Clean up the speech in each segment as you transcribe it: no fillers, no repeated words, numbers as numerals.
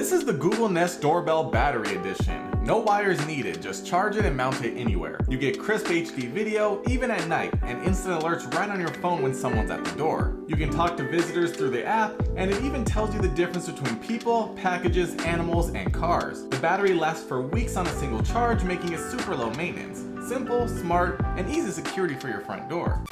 This is the Google Nest Doorbell Battery Edition. No wires needed, just charge it and mount it anywhere. You get crisp HD video, even at night, and instant alerts right on your phone when someone's at the door. You can talk to visitors through the app, and it even tells you the difference between people, packages, animals, and cars. The battery lasts for weeks on a single charge, making it super low maintenance. Simple, smart, and easy security for your front door.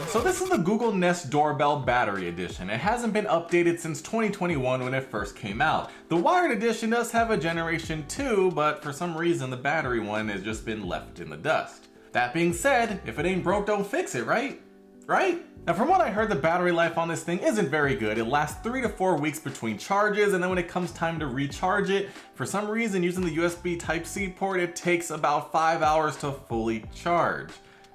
So this is the Google Nest Doorbell Battery Edition. It hasn't been updated since 2021 when it first came out. The wired edition does have a generation 2, but for some reason the battery one has just been left in the dust. That being said, if it ain't broke, don't fix it, right? Right? Now from what I heard, the battery life on this thing isn't very good. It lasts 3 to 4 weeks between charges, and then when it comes time to recharge it, for some reason using the USB Type-C port, it takes about 5 hours to fully charge.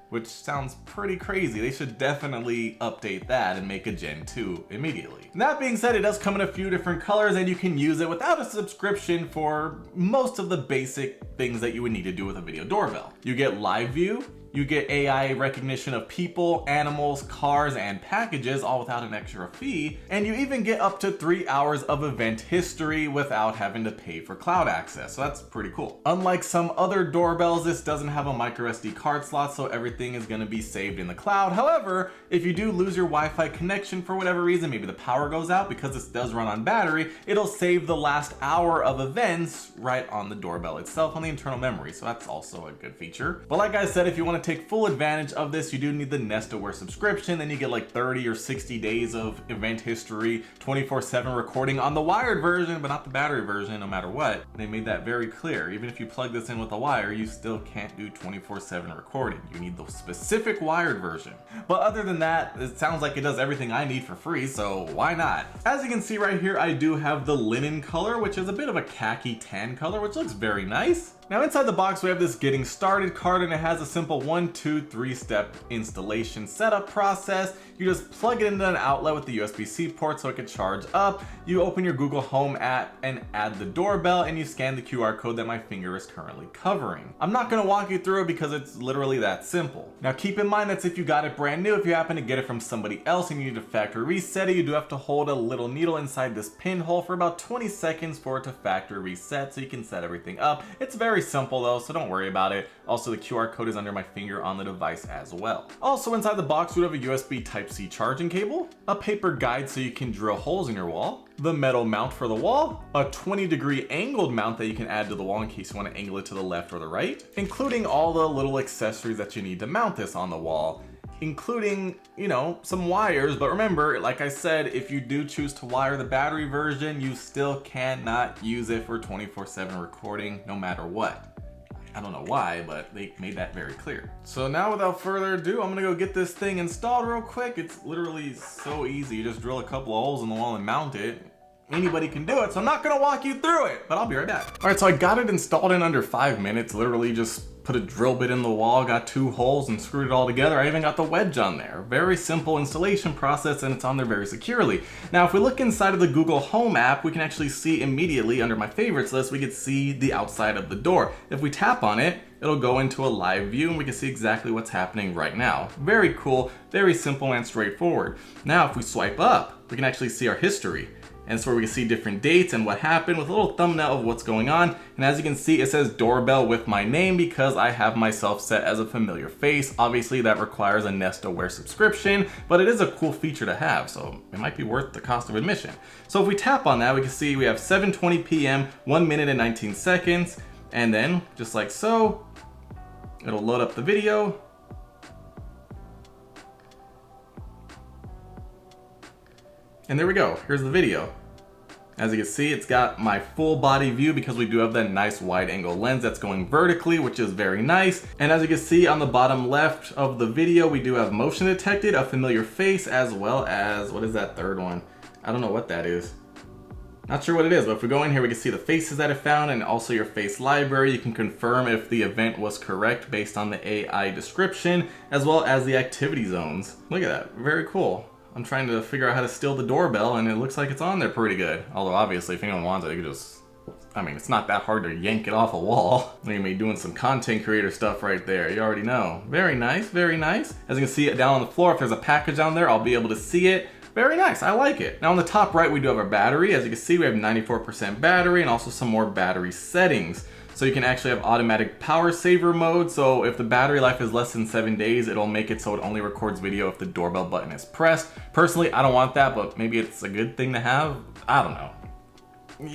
Which sounds pretty crazy. They should definitely update that and make a Gen 2 immediately. That being said, it does come in a few different colors and you can use it without a subscription for most of the basic things that you would need to do with a video doorbell. You get live view, you get AI recognition of people, animals, cars, and packages, all without an extra fee, and you even get up to 3 hours of event history without having to pay for cloud access, so that's pretty cool. Unlike some other doorbells, this doesn't have a micro SD card slot, so everything is going to be saved in the cloud. However, if you do lose your Wi-Fi connection for whatever reason, maybe the power goes out, because this does run on battery, it'll save the last hour of events right on the doorbell itself on the internal memory, so that's also a good feature. But like I said, if you want to take full advantage of this, you do need the Nest Aware subscription. Then you get like 30 or 60 days of event history, 24/7 recording on the wired version, but not the battery version, no matter what. They made that very clear. Even if you plug this in with a wire, you still can't do 24/7 recording. You need the specific wired version. But other than that, it sounds like it does everything I need for free, so why not? As you can see right here, I do have the linen color, which is a bit of a khaki tan color, which looks very nice. Now inside the box we have this getting started card, and it has a simple 1, 2, 3 step installation setup process. You just plug it into an outlet with the USB-C port so it can charge up. You open your Google Home app and add the doorbell, and you scan the QR code that my finger is currently covering. I'm not going to walk you through it because it's literally that simple. Now keep in mind that's if you got it brand new. If you happen to get it from somebody else and you need to factory reset it, you do have to hold a little needle inside this pinhole for about 20 seconds for it to factory reset so you can set everything up. It's very simple though, so don't worry about it. Also, the QR code is under my finger on the device as well. Also inside the box we have a USB Type-C charging cable, a paper guide so you can drill holes in your wall, the metal mount for the wall, a 20-degree angled mount that you can add to the wall in case you want to angle it to the left or the right, including all the little accessories that you need to mount this on the wall, including, you know, some wires. But remember, like I said, if you do choose to wire the battery version, you still cannot use it for 24/7 recording no matter what. I don't know why, but they made that very clear. So now without further ado, I'm gonna go get this thing installed real quick. It's literally so easy. You just drill a couple of holes in the wall and mount it. Anybody can do it, so I'm not gonna walk you through it, but I'll be right back. All right, so I got it installed in under 5 minutes. Literally just put a drill bit in the wall, got 2 holes and screwed it all together. I even got the wedge on there. Very simple installation process, and it's on there very securely. Now, if we look inside of the Google Home app, we can actually see immediately under my favorites list, we can see the outside of the door. If we tap on it, it'll go into a live view and we can see exactly what's happening right now. Very cool, very simple and straightforward. Now, if we swipe up, we can actually see our history. And it's where we can see different dates and what happened with a little thumbnail of what's going on. And as you can see, it says doorbell with my name because I have myself set as a familiar face. Obviously that requires a Nest Aware subscription, but it is a cool feature to have, so it might be worth the cost of admission. So if we tap on that, we can see we have 7:20 p.m., 1 minute and 19 seconds. And then just like so, it'll load up the video. And there we go, here's the video. As you can see, it's got my full body view because we do have that nice wide angle lens that's going vertically, which is very nice. And as you can see on the bottom left of the video, we do have motion detected, a familiar face, as well as, what is that third one? I don't know what that is. Not sure what it is, but if we go in here, we can see the faces that it found and also your face library. You can confirm if the event was correct based on the AI description, as well as the activity zones. Look at that, very cool. I'm trying to figure out how to steal the doorbell and it looks like it's on there pretty good. Although obviously if anyone wants it, you can just, I mean, it's not that hard to yank it off a wall. Look at me doing some content creator stuff right there. You already know. Very nice, very nice. As you can see it down on the floor, if there's a package down there, I'll be able to see it. Very nice, I like it. Now on the top right, we do have our battery. As you can see, we have 94% battery and also some more battery settings. So you can actually have automatic power saver mode. So if the battery life is less than 7 days, it'll make it so it only records video if the doorbell button is pressed. Personally, I don't want that, but maybe it's a good thing to have. I don't know.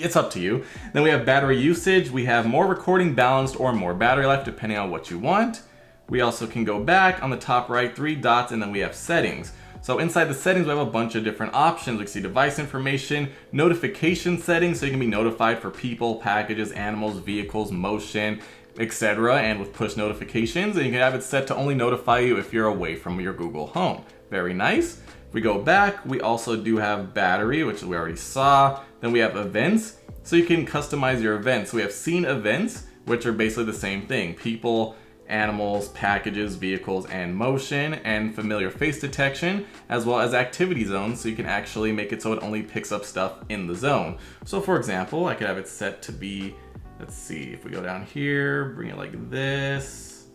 It's up to you. Then we have battery usage. We have more recording balanced or more battery life depending on what you want. We also can go back on the top right, 3 dots, and then we have settings. So inside the settings, we have a bunch of different options. We can see device information, notification settings, so you can be notified for people, packages, animals, vehicles, motion, etc. And with push notifications, and you can have it set to only notify you if you're away from your Google Home. Very nice. If we go back, we also do have battery, which we already saw. Then we have events, so you can customize your events. So we have scene events, which are basically the same thing. People, animals, packages, vehicles, and motion, and familiar face detection, as well as activity zones, so you can actually make it so it only picks up stuff in the zone. So for example, I could have it set to be, let's see, if we go down here, bring it like this,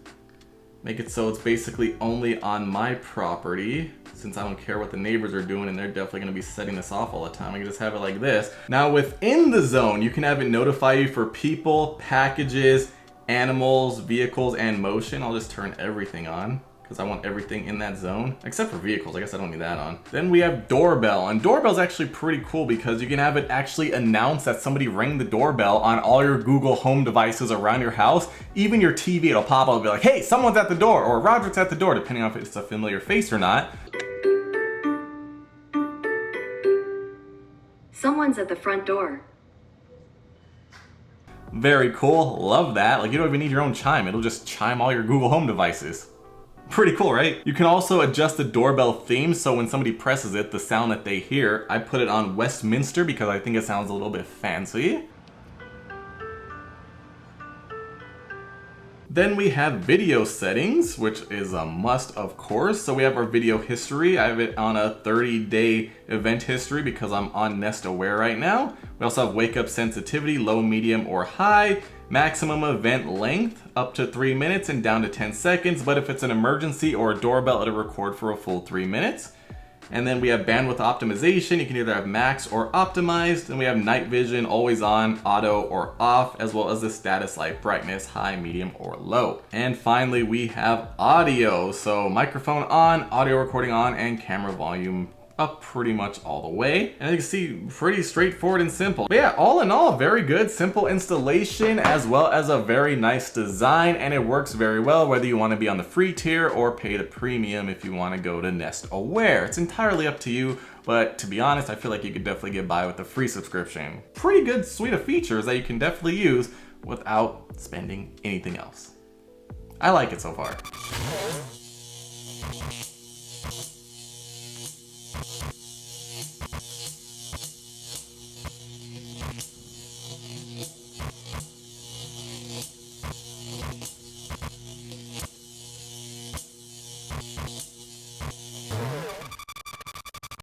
make it so it's basically only on my property, since I don't care what the neighbors are doing and they're definitely going to be setting this off all the time. I can just have it like this. Now within the zone, you can have it notify you for people, packages, animals, vehicles, and motion. I'll just turn everything on because I want everything in that zone, except for vehicles. I guess I don't need that on. Then we have doorbell, and doorbell's actually pretty cool because you can have it actually announce that somebody rang the doorbell on all your Google Home devices around your house. Even your TV, it'll pop up and be like, hey, someone's at the door, or Rodrick's at the door, depending on if it's a familiar face or not. Someone's at the front door. Very cool, love that. Like, you don't even need your own chime, it'll just chime all your Google Home devices. Pretty cool, right? You can also adjust the doorbell theme, so when somebody presses it, the sound that they hear, I put it on Westminster because I think it sounds a little bit fancy. Then we have video settings, which is a must, of course. So we have our video history. I have it on a 30-day event history because I'm on Nest Aware right now. We also have wake up sensitivity, low, medium, or high. Maximum event length, up to 3 minutes and down to 10 seconds. But if it's an emergency or a doorbell, it'll record for a full 3 minutes. And then we have bandwidth optimization. You can either have max or optimized. Then we have night vision, always on, auto, or off, as well as the status light brightness, high, medium, or low. And finally, we have audio. So microphone on, audio recording on, and camera volume up pretty much all the way. And you can see, pretty straightforward and simple. But yeah, all in all, very good, simple installation, as well as a very nice design, and it works very well whether you want to be on the free tier or pay the premium if you want to go to Nest Aware. It's entirely up to you, but to be honest, I feel like you could definitely get by with a free subscription. Pretty good suite of features that you can definitely use without spending anything else. I like it so far.